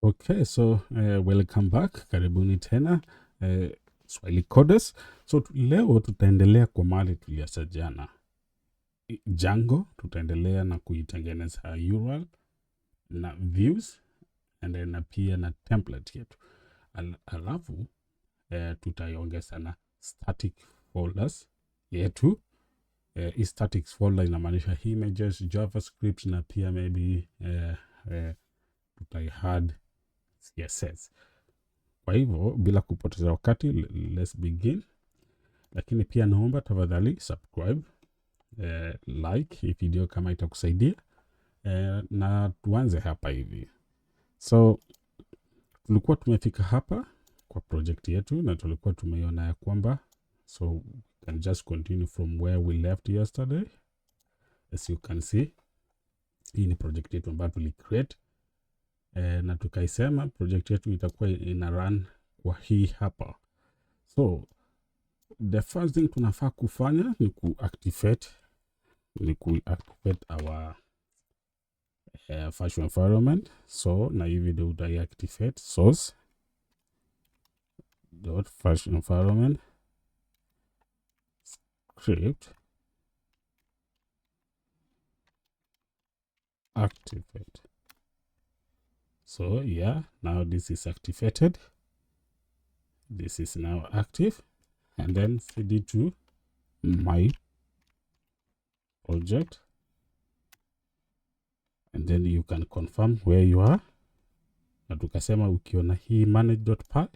Okay, so welcome back, karibuni tena Swahili Coders. So leo tutaendelea kwa mali tuliacha jana. Django tutaendelea na kuitengeneza URL na views and then na pia na template yetu. Alafu tutaiongeza na static folders yetu. Static folder inamaanisha images, JavaScript na pia maybe tutaihad CSS. Kwa hivyo bila kupoteza wakati, let's begin. Lakini pia naomba tafadhali subscribe, like hii video kama itakusaidia, na tuanze hapa hivi. So tulikuwa tumefika hapa kwa project yetu na tulikuwa tumeiona ya kwamba, so we can just continue from where we left yesterday. As you can see, hii ni project yetu ambayo tulicreate. Na tukaisema project yetu itakuwa ina run kwa hii hapa. So the first thing tunafaa kufanya ni kuactivate our fashion environment. So na hivi ndio utaiactivate source dot fashion environment script activate. So yeah, now this is activated. This is now active, and then cd to my project, and then you can confirm where you are. Na tukasema ukiona hii manage.py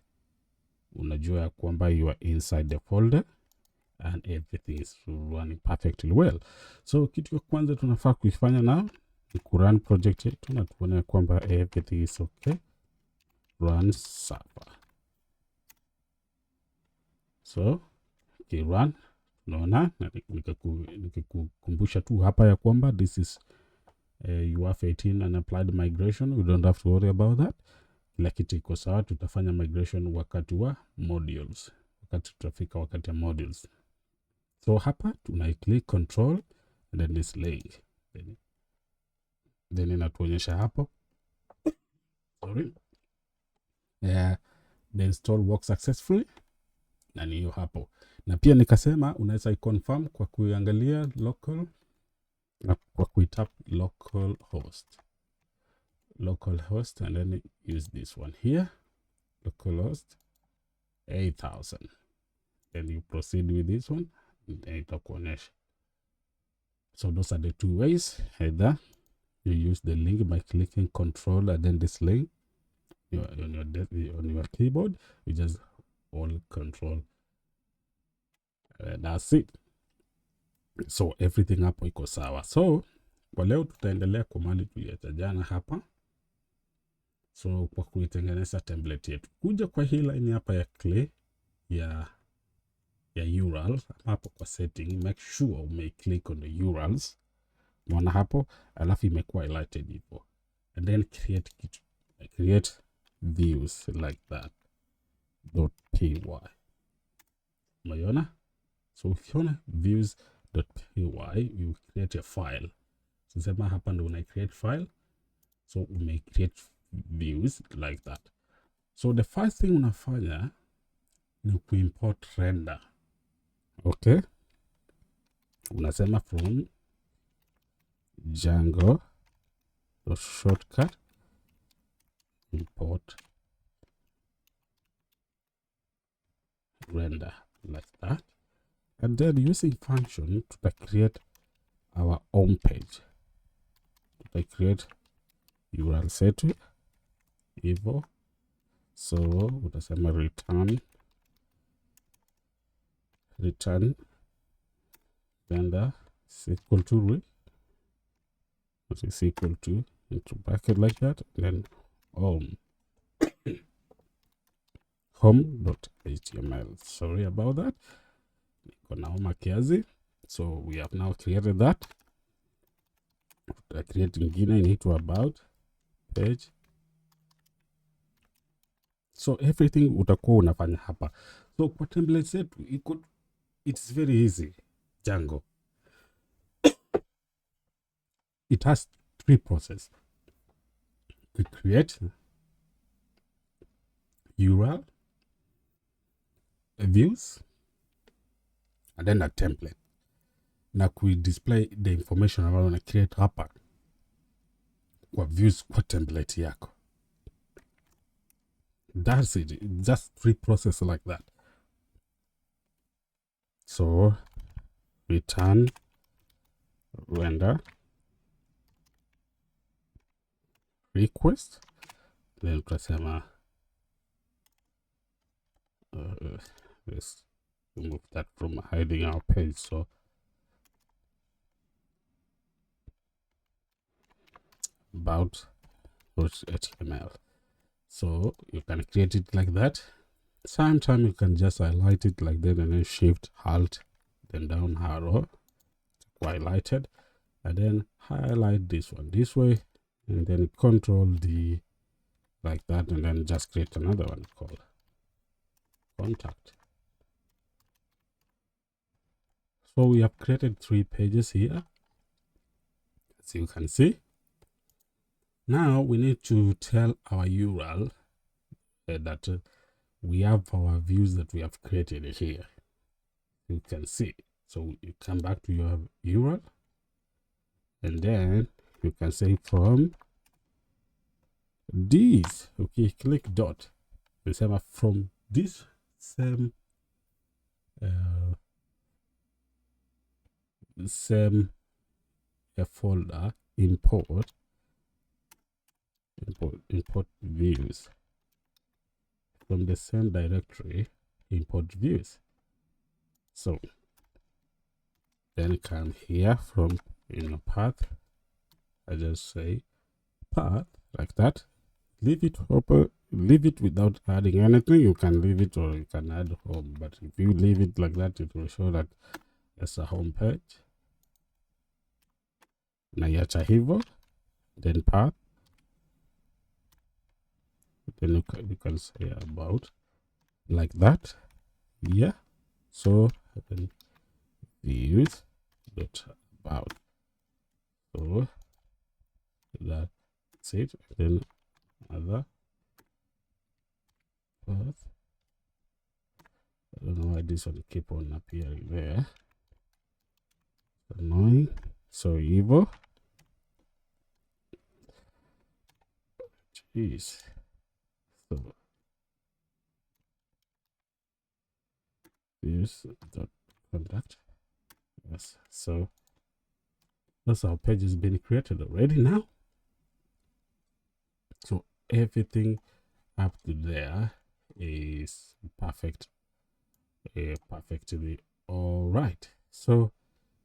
unajua ya kwamba you are inside the folder and everything is running perfectly well. So kitu ya kwanza tunafaa kuifanya now ni kurun project yetu na tuone kwamba everything is okay. Run server. So run, unaona, nikakukumbusha tu hapa ya kwamba this is UF 18 and applied migration. We don't have to worry about that. Kila kitu iko sawa, tutafanya migration wakati wa modules, wakati tutafika wakati ya modules. So hapa click control and then display, then inatuonyesha hapo sorry, the install work successfully, na niyo hapo. Na pia nikasema unaweza confirm kwa kuangalia local na kwa kuitap localhost and then use this one here, localhost 8000. Then you proceed with this one, then itakuonyesha. So those are the two ways. Either you use the link by clicking control and then this link on your keyboard, you just hold control. That's it. So everything hapo iko sawa. So kwa leo tutaendelea kwa mali tuliacha jana hapa. So kwa kuitengeneza template yetu, kuja kwa hii line hapa ya clay ya URL hapo kwa setting, make sure ume click on the URLs. Unaona hapo, alafu imekuwa highlighted hivyo. And then create views like that .py. Umeona? So ukiona views.py, you create a file. So sema hapa ndo una create file. So ume create views like that. So the first thing unafanya ni kuimport render. Okay? Unasema from Django shortcut import render like that, and then using function to create our home page. To create URL set hivyo. So utasema return render is equal to into bracket like that, and then home.html. Sorry about that. So we have now created that. Create ingine inaitwa about page. So everything utakuwa unafanya hapa. So kwa template zetu it's very easy. Django, it has three processes: to create, URL, a views, and then a template. Na kuidisplay the information ambayo una create hapa kwa views kwa template yako. That's it. Just three process like that. So return render request, then tutasema let's remove that from hiding our page. So about HTML. So you can create it like that. Sometimes you can just highlight it like that and then shift alt then down arrow highlighted, and then highlight this one this way, and then control D like that, and then just create another one called contact. So we have created 3 pages here, as you can see. Now we need to tell our URL that we have our views that we have created here. You can see. So you come back to your URL, and then you can say from these. Okay, click dot. You say from this same folder, import views. From the same directory, import views. So then come here from path. I just say path like that. Leave it open, leave it without adding anything. You can leave it or you can add home, but if you leave it like that, it will show that it's a home page. Naiacha hivyo, then path, then you can say about like that. Yeah, so then views dot about. So that's it. Then other path. I don't know why this one keep on appearing there. Annoying. So evil. Jeez. So use dot contact. Yes. So that's our page has been created already now. So everything up to there is perfect. Perfectly all right. So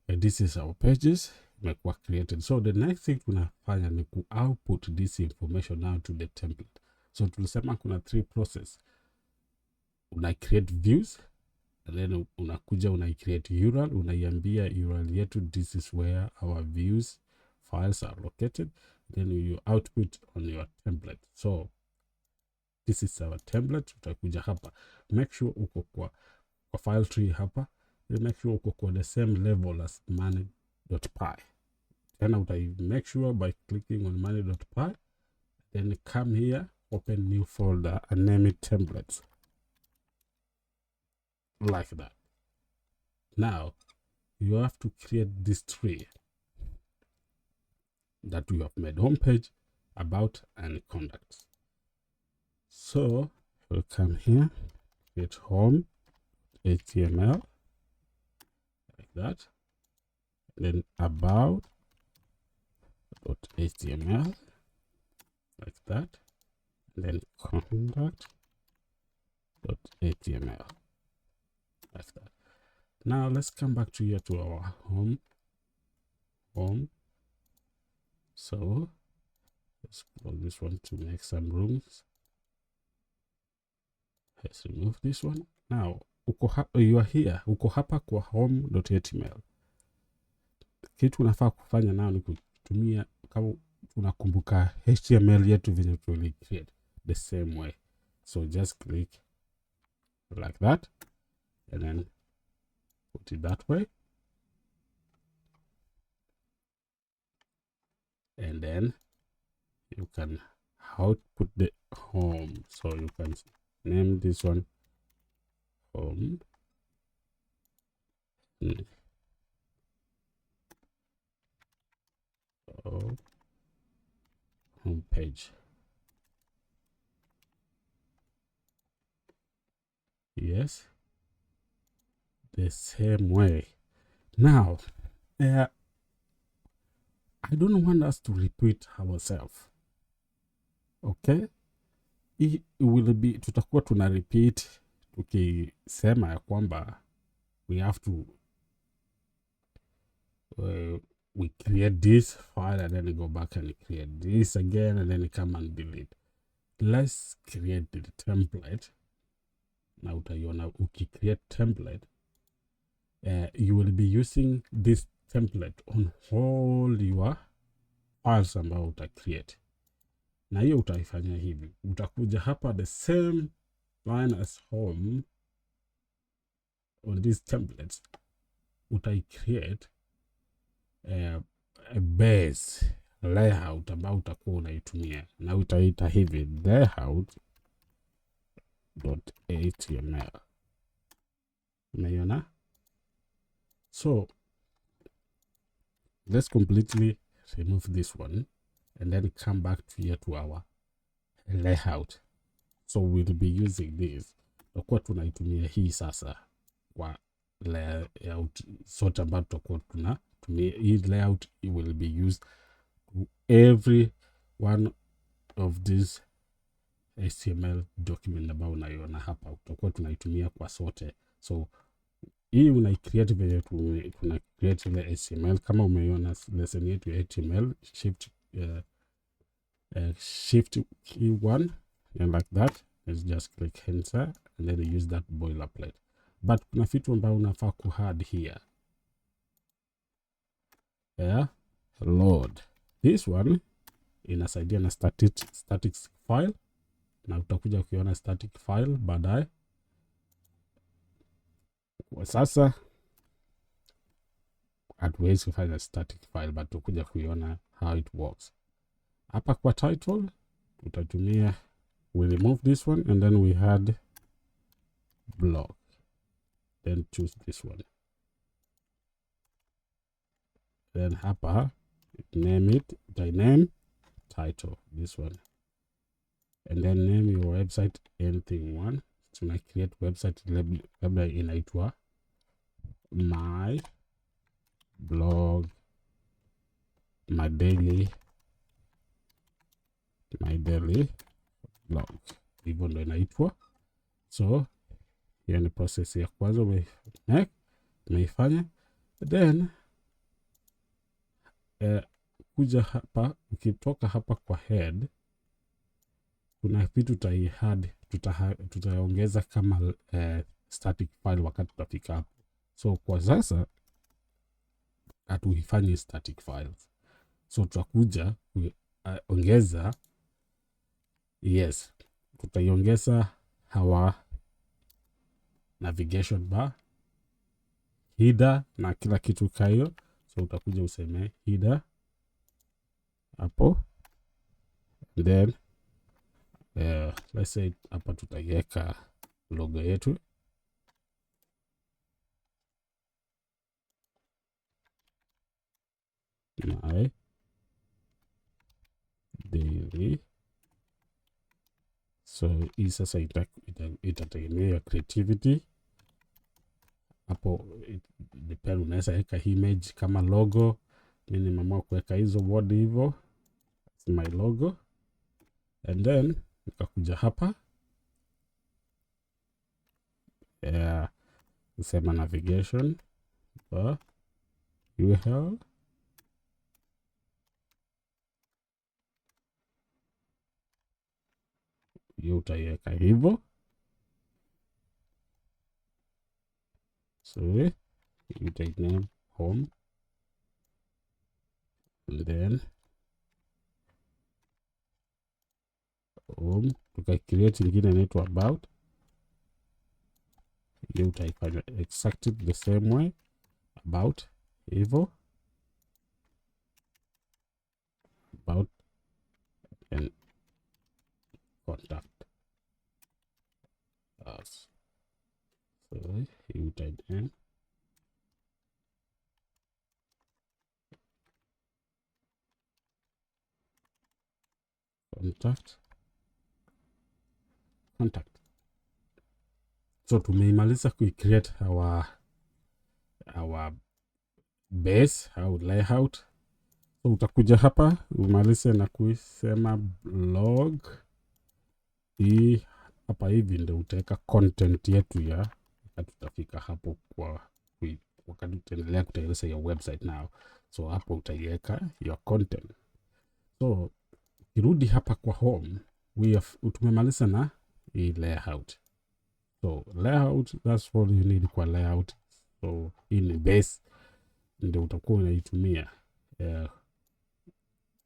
this is our pages imekuwa created. So the next thing tunafanya ni ku output this information now to the template. So tulisema kuna 3 process. Una create views, and then unakuja una create URL, unaiambia URL yetu this is where our views files are located, then you output on your template. So this is our template. Utakuja hapa, make sure uko kwa file tree hapa, then make sure uko kwa the same level as money.py. Then utai make sure by clicking on money.py, then come here, open new folder and name it templates like that. Now you have to create this tree that we have made: homepage, about, and contacts. So we'll come here, create home HTML like that, then about .html like that, and then contact .html like that. Now let's come back to here to our home. So let's close this one to make some rooms. Let's remove this one. Now you are here, uko hapa kwa home.html. Kitu unafaa kufanya nao ni kutumia, kama unakumbuka HTML yetu venye tuli create the same way. So just click like that and then put it that way, and then you can output the home. So you can name this one home. Oh, home page. Yes, the same way. Now, I don't want us to repeat ourselves. Okay, it will be, tutakuwa tuna repeat tukisema ya kwamba we have to we create this file and then go back and create this again and then come and delete. Let's create the template. Now utaiona create template, you will be using this template on all your files ambao create. Na hiyo utaifanya hivi, utakuja hapa the same line as home on these templates, create a base layout ambao utakuwa unaitumia, na utaita hivi layout.html. Umeiona? So let's completely remove this one and then come back here to our layout. So we'll be using this, tutakuwa tunaitumia hii sasa kwa layout sote ambayo tutakuwa tunatumia. Hii layout will be used to every one of these HTML document ambao unaiona hapa, tutakuwa tunaitumia kwa sote. So hii create venye tuna create ile HTML. Kama umeiona lesson yetu ya HTML, shift key 1 and like that, let's just click enter and then use that boilerplate. But kuna vitu ambao unafaa kuadd here. Load. This one inasaidia na static file, na utakuja kuiona static file baadaye. Kwa sasa hatuwezi kufanya static file, but tutakuja kuiona how it works. Hapa kwa title tutatumia, we remove this one and then we add blog, then choose this one, then hapa name it, name title this one, and then name your website anything one. Tuna create website labda inaitwa my blog, my daily blog, hivyo ndo inaitwa. So hiyo ni process ya kwanza umeifanya. Then kuja hapa, ukitoka hapa kwa head, kuna vitu tutaongeza kama static file wakati tutafika hapo. So kwa sasa hatuifanyi static files, so tutakuja ongeza, yes, tutaiongeza our navigation bar, header na kila kitu kayo. So utakuja useme header hapo, then let's say hapa tutaiweka logo yetu, my daily. So hii sasa itategemea creativity hapo, depend, unaweza weka image kama logo. Mimi nimeamua kuweka hizo word hivyo, my logo, and then nikakuja hapa sema navigation URL, hiyo utaiweka hivyo. So you take name home, and then home tukacreate ingine inaitwa about, hiyo utaifanya exactly the same way, about hivyo, about and contact. So hii utainame contact. So tumeimaliza kuicreate our base au layout. So utakuja hapa umalize na kuisema blog. Hii hapa hivi ndio utaweka content yetu ya tutafika hapo kwa wakati tutaendelea kutengeneza ya website now. So hapo utaiweka your content. So kirudi hapa kwa home, tumemaliza na hii layout. So layout, that's all you need kwa layout. So hii ni base ndio utakuwa unaitumia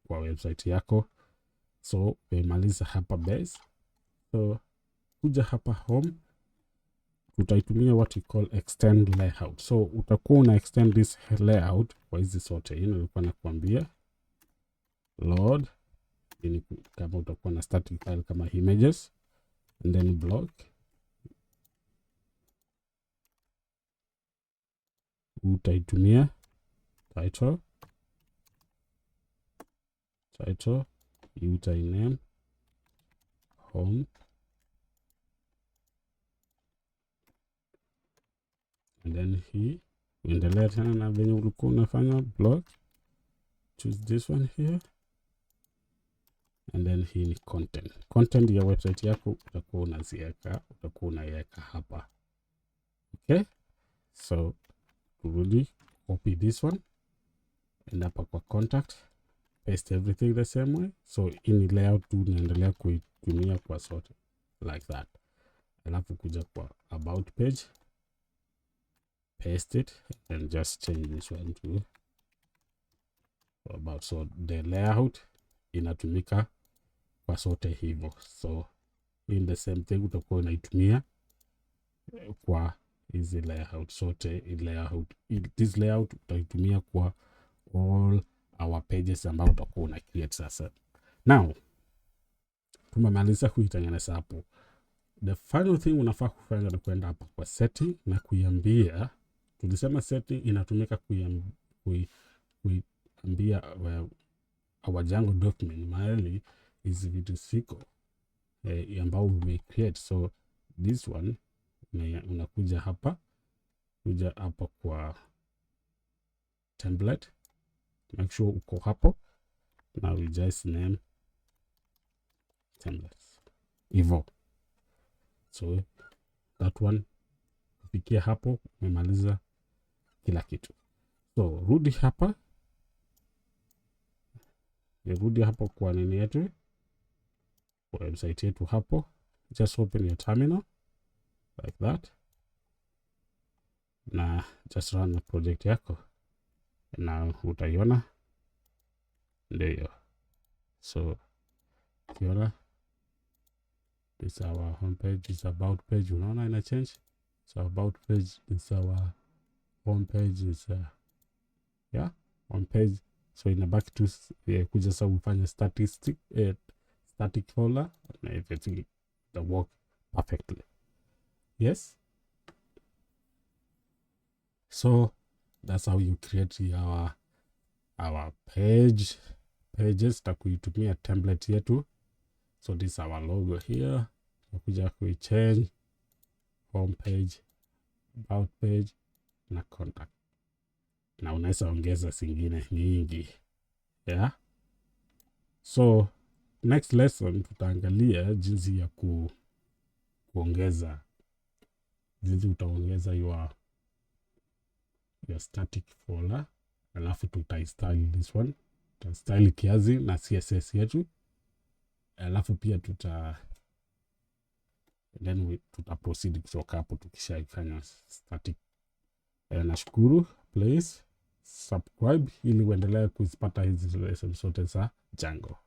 kwa website yako. So umemaliza hapa base. So kuja hapa home, utaitumia what you call extend layout. So utakuwa una extend this layout kwa hizi zote. Hii nilikuwa nakuambia load, kama utakuwa na static file kama images, and then block. Utaitumia title, utainame home, and then hii uendelea tena na venye ulikuwa unafanya block. Choose this one here, and then hii ni content ya website yako utakuwa unaiweka hapa. Okay, so turudi, copy this one, and hapa kwa contact paste everything the same way. So in layout tu naendelea kuitumia kwa zote like that. Alafu kuja kwa about page, paste it, and just change this one to about. So the layout inatumika kwa zote hivyo. So in the same thing utakuwa unaitumia kwa hizi layout zote. This layout utaitumia kwa all our pages ambao utakuwa una create sasa. Now tumemaliza kuitengeneza hapo. The final thing unafaa kufanya ni kwenda hapa kwa setting na kuiambia, tulisema setting inatumika kuiambia our Django document mahali hizi vitu siko ambao we create. So this one unakuja hapa, kwa template, make sure uko hapo na we just name templates hivyo. So that one kufikia hapo umemaliza kila kitu. So rudi hapa kwa nini yetu, kwa website yetu hapo. Just open your terminal like that na just run the project yako na utaiona ndio. So ukiona this is our home page, this is about page, unaona ina change. So about page is our home page, is on page. So inabaki tu kuja sasa ufanye static folder and everything that work perfectly. Yes, so that's how you create our pages ta kuitumia template yetu. So this is our logo here. Nakuja kuichange home page, about page na contact, na unaweza ongeza zingine nyingi. Yeah, so next lesson tutaangalia jinsi ya kuongeza, jinsi utaongeza your static folder, alafu tutaistyle this one, tutastyle kiazi na CSS yetu, alafu pia tuta proceed kutoka hapo tukishaifanya static. Nashukuru, please subscribe ili uendelee kuzipata hizi lesson zote za Django.